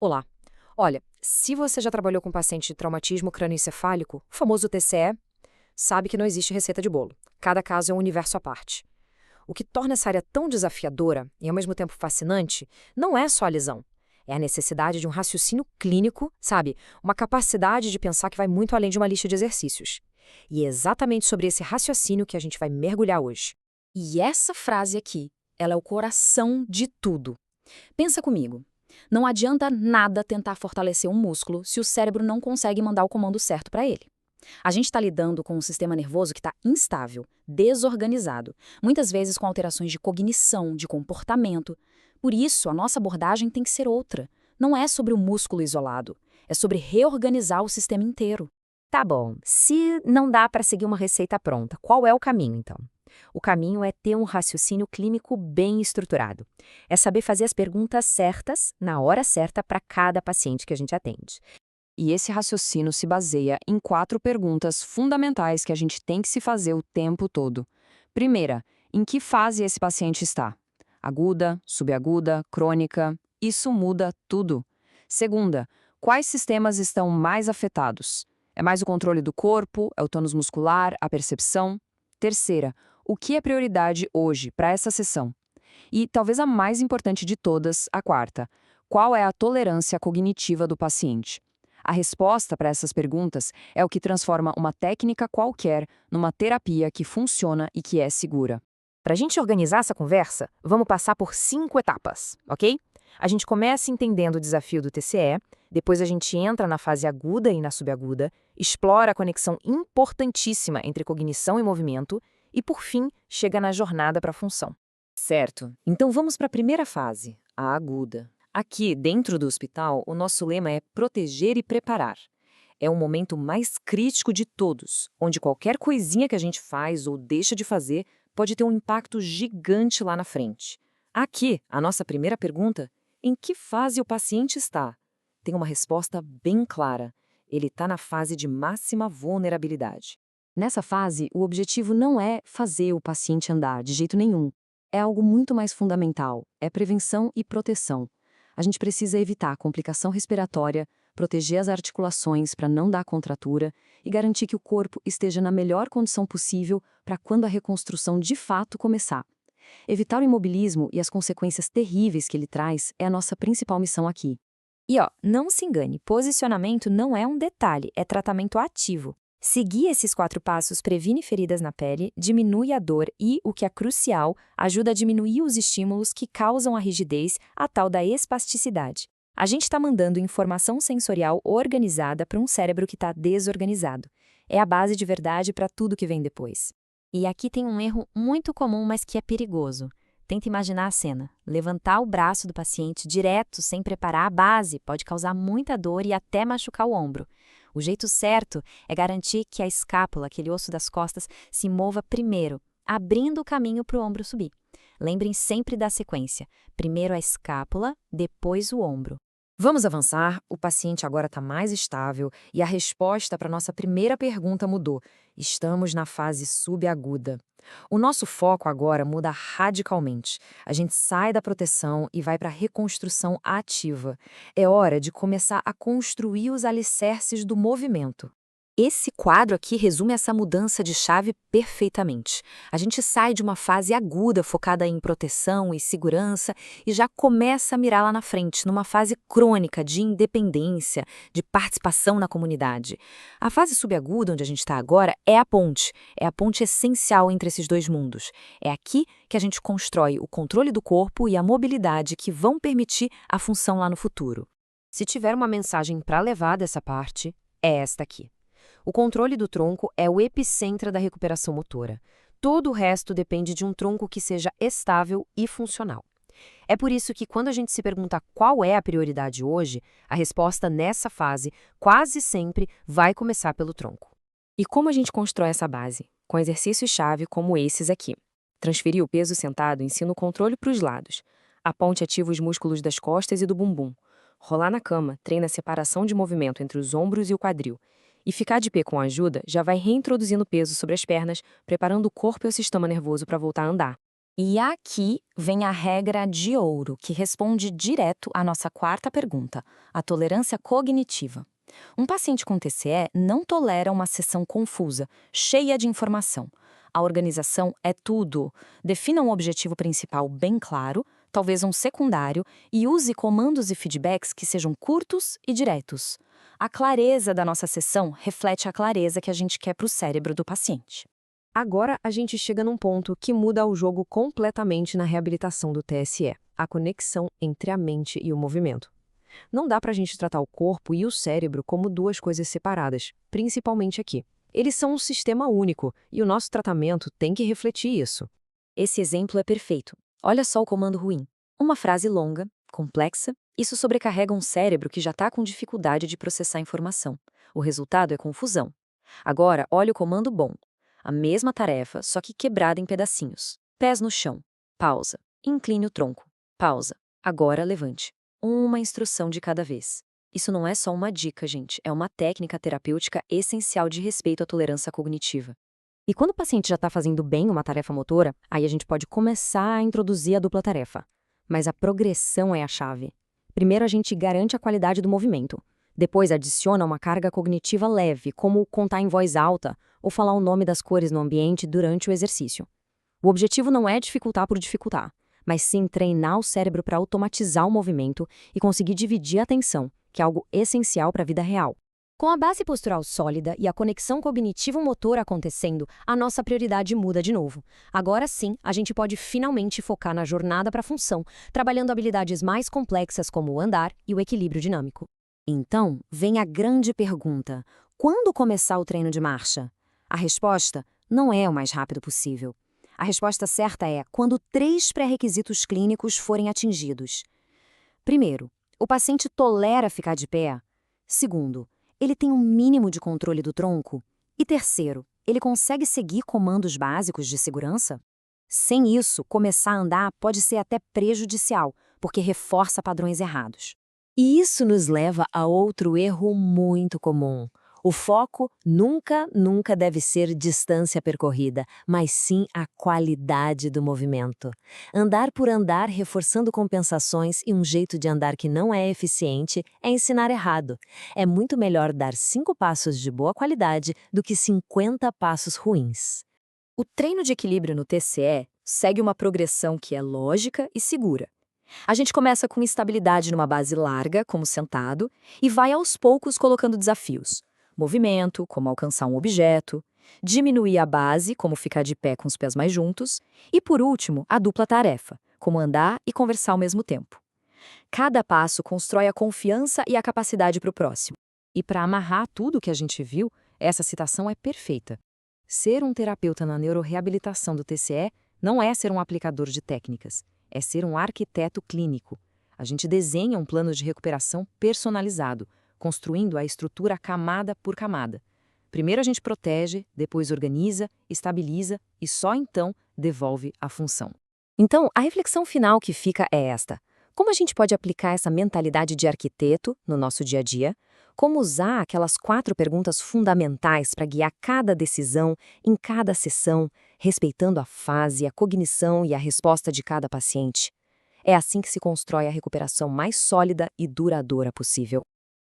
Olá. Olha, se você já trabalhou com paciente de traumatismo crânioencefálico, o famoso TCE, sabe que não existe receita de bolo. Cada caso é um universo à parte. O que torna essa área tão desafiadora e ao mesmo tempo fascinante não é só a lesão. É a necessidade de um raciocínio clínico, sabe? Uma capacidade de pensar que vai muito além de uma lista de exercícios. E é exatamente sobre esse raciocínio que a gente vai mergulhar hoje. E essa frase aqui, ela é o coração de tudo. Pensa comigo. Não adianta nada tentar fortalecer um músculo se o cérebro não consegue mandar o comando certo para ele. A gente está lidando com um sistema nervoso que está instável, desorganizado, muitas vezes com alterações de cognição, de comportamento. Por isso, a nossa abordagem tem que ser outra. Não é sobre o músculo isolado, é sobre reorganizar o sistema inteiro. Tá bom, se não dá para seguir uma receita pronta, qual é o caminho então? O caminho é ter um raciocínio clínico bem estruturado. É saber fazer as perguntas certas, na hora certa, para cada paciente que a gente atende. E esse raciocínio se baseia em 4 perguntas fundamentais que a gente tem que se fazer o tempo todo. Primeira, em que fase esse paciente está? Aguda, subaguda, crônica? Isso muda tudo. Segunda, quais sistemas estão mais afetados? É mais o controle do corpo? É o tônus muscular? A percepção? Terceira, o que é prioridade hoje para essa sessão? E talvez a mais importante de todas, a quarta, qual é a tolerância cognitiva do paciente? A resposta para essas perguntas é o que transforma uma técnica qualquer numa terapia que funciona e que é segura. Para a gente organizar essa conversa, vamos passar por 5 etapas, ok? A gente começa entendendo o desafio do TCE, depois a gente entra na fase aguda e na subaguda, explora a conexão importantíssima entre cognição e movimento e, por fim, chega na jornada para a função. Certo. Então vamos para a primeira fase, a aguda. Aqui, dentro do hospital, o nosso lema é proteger e preparar. É o momento mais crítico de todos, onde qualquer coisinha que a gente faz ou deixa de fazer pode ter um impacto gigante lá na frente. Aqui, a nossa primeira pergunta: em que fase o paciente está? Tem uma resposta bem clara. Ele está na fase de máxima vulnerabilidade. Nessa fase, o objetivo não é fazer o paciente andar de jeito nenhum. É algo muito mais fundamental, é prevenção e proteção. A gente precisa evitar complicação respiratória, proteger as articulações para não dar contratura e garantir que o corpo esteja na melhor condição possível para quando a reconstrução de fato começar. Evitar o imobilismo e as consequências terríveis que ele traz é a nossa principal missão aqui. E ó, não se engane, posicionamento não é um detalhe, é tratamento ativo. Seguir esses 4 passos previne feridas na pele, diminui a dor e, o que é crucial, ajuda a diminuir os estímulos que causam a rigidez, a tal da espasticidade. A gente está mandando informação sensorial organizada para um cérebro que está desorganizado. É a base de verdade para tudo que vem depois. E aqui tem um erro muito comum, mas que é perigoso. Tenta imaginar a cena. Levantar o braço do paciente direto, sem preparar a base, pode causar muita dor e até machucar o ombro. O jeito certo é garantir que a escápula, aquele osso das costas, se mova primeiro, abrindo o caminho para o ombro subir. Lembrem sempre da sequência. Primeiro a escápula, depois o ombro. Vamos avançar, o paciente agora está mais estável e a resposta para nossa primeira pergunta mudou. Estamos na fase subaguda. O nosso foco agora muda radicalmente. A gente sai da proteção e vai para a reconstrução ativa. É hora de começar a construir os alicerces do movimento. Esse quadro aqui resume essa mudança de chave perfeitamente. A gente sai de uma fase aguda focada em proteção e segurança e já começa a mirar lá na frente, numa fase crônica de independência, de participação na comunidade. A fase subaguda, onde a gente está agora, é a ponte essencial entre esses dois mundos. É aqui que a gente constrói o controle do corpo e a mobilidade que vão permitir a função lá no futuro. Se tiver uma mensagem para levar dessa parte, é esta aqui. O controle do tronco é o epicentro da recuperação motora. Todo o resto depende de um tronco que seja estável e funcional. É por isso que, quando a gente se pergunta qual é a prioridade hoje, a resposta nessa fase quase sempre vai começar pelo tronco. E como a gente constrói essa base? Com exercícios-chave como esses aqui. Transferir o peso sentado ensina o controle para os lados. A ponte ativa os músculos das costas e do bumbum. Rolar na cama treina a separação de movimento entre os ombros e o quadril. E ficar de pé com ajuda já vai reintroduzindo peso sobre as pernas, preparando o corpo e o sistema nervoso para voltar a andar. E aqui vem a regra de ouro, que responde direto à nossa quarta pergunta, a tolerância cognitiva. Um paciente com TCE não tolera uma sessão confusa, cheia de informação. A organização é tudo. Defina um objetivo principal bem claro, talvez um secundário, e use comandos e feedbacks que sejam curtos e diretos. A clareza da nossa sessão reflete a clareza que a gente quer para o cérebro do paciente. Agora a gente chega num ponto que muda o jogo completamente na reabilitação do TSE, a conexão entre a mente e o movimento. Não dá pra gente tratar o corpo e o cérebro como duas coisas separadas, principalmente aqui. Eles são um sistema único e o nosso tratamento tem que refletir isso. Esse exemplo é perfeito. Olha só o comando ruim. Uma frase longa, complexa, isso sobrecarrega um cérebro que já está com dificuldade de processar informação. O resultado é confusão. Agora, olha o comando bom. A mesma tarefa, só que quebrada em pedacinhos. Pés no chão. Pausa. Incline o tronco. Pausa. Agora levante. Uma instrução de cada vez. Isso não é só uma dica, gente. É uma técnica terapêutica essencial de respeito à tolerância cognitiva. E quando o paciente já está fazendo bem uma tarefa motora, aí a gente pode começar a introduzir a dupla tarefa. Mas a progressão é a chave. Primeiro a gente garante a qualidade do movimento. Depois adiciona uma carga cognitiva leve, como contar em voz alta ou falar o nome das cores no ambiente durante o exercício. O objetivo não é dificultar por dificultar, mas sim treinar o cérebro para automatizar o movimento e conseguir dividir a atenção, que é algo essencial para a vida real. Com a base postural sólida e a conexão cognitivo-motor acontecendo, a nossa prioridade muda de novo. Agora sim, a gente pode finalmente focar na jornada para a função, trabalhando habilidades mais complexas como o andar e o equilíbrio dinâmico. Então, vem a grande pergunta: quando começar o treino de marcha? A resposta não é o mais rápido possível. A resposta certa é quando 3 pré-requisitos clínicos forem atingidos. Primeiro, o paciente tolera ficar de pé. Segundo, ele tem um mínimo de controle do tronco. E terceiro, ele consegue seguir comandos básicos de segurança? Sem isso, começar a andar pode ser até prejudicial, porque reforça padrões errados. E isso nos leva a outro erro muito comum. O foco nunca deve ser distância percorrida, mas sim a qualidade do movimento. Andar por andar, reforçando compensações e um jeito de andar que não é eficiente é ensinar errado. É muito melhor dar 5 passos de boa qualidade do que 50 passos ruins. O treino de equilíbrio no TCE segue uma progressão que é lógica e segura. A gente começa com estabilidade numa base larga, como sentado, e vai aos poucos colocando desafios. Movimento, como alcançar um objeto, diminuir a base, como ficar de pé com os pés mais juntos, e por último, a dupla tarefa, como andar e conversar ao mesmo tempo. Cada passo constrói a confiança e a capacidade para o próximo. E para amarrar tudo o que a gente viu, essa citação é perfeita. Ser um terapeuta na neuroreabilitação do TCE não é ser um aplicador de técnicas, é ser um arquiteto clínico. A gente desenha um plano de recuperação personalizado, construindo a estrutura camada por camada. Primeiro a gente protege, depois organiza, estabiliza e só então devolve a função. Então, a reflexão final que fica é esta: como a gente pode aplicar essa mentalidade de arquiteto no nosso dia a dia? Como usar aquelas 4 perguntas fundamentais para guiar cada decisão, em cada sessão, respeitando a fase, a cognição e a resposta de cada paciente? É assim que se constrói a recuperação mais sólida e duradoura possível.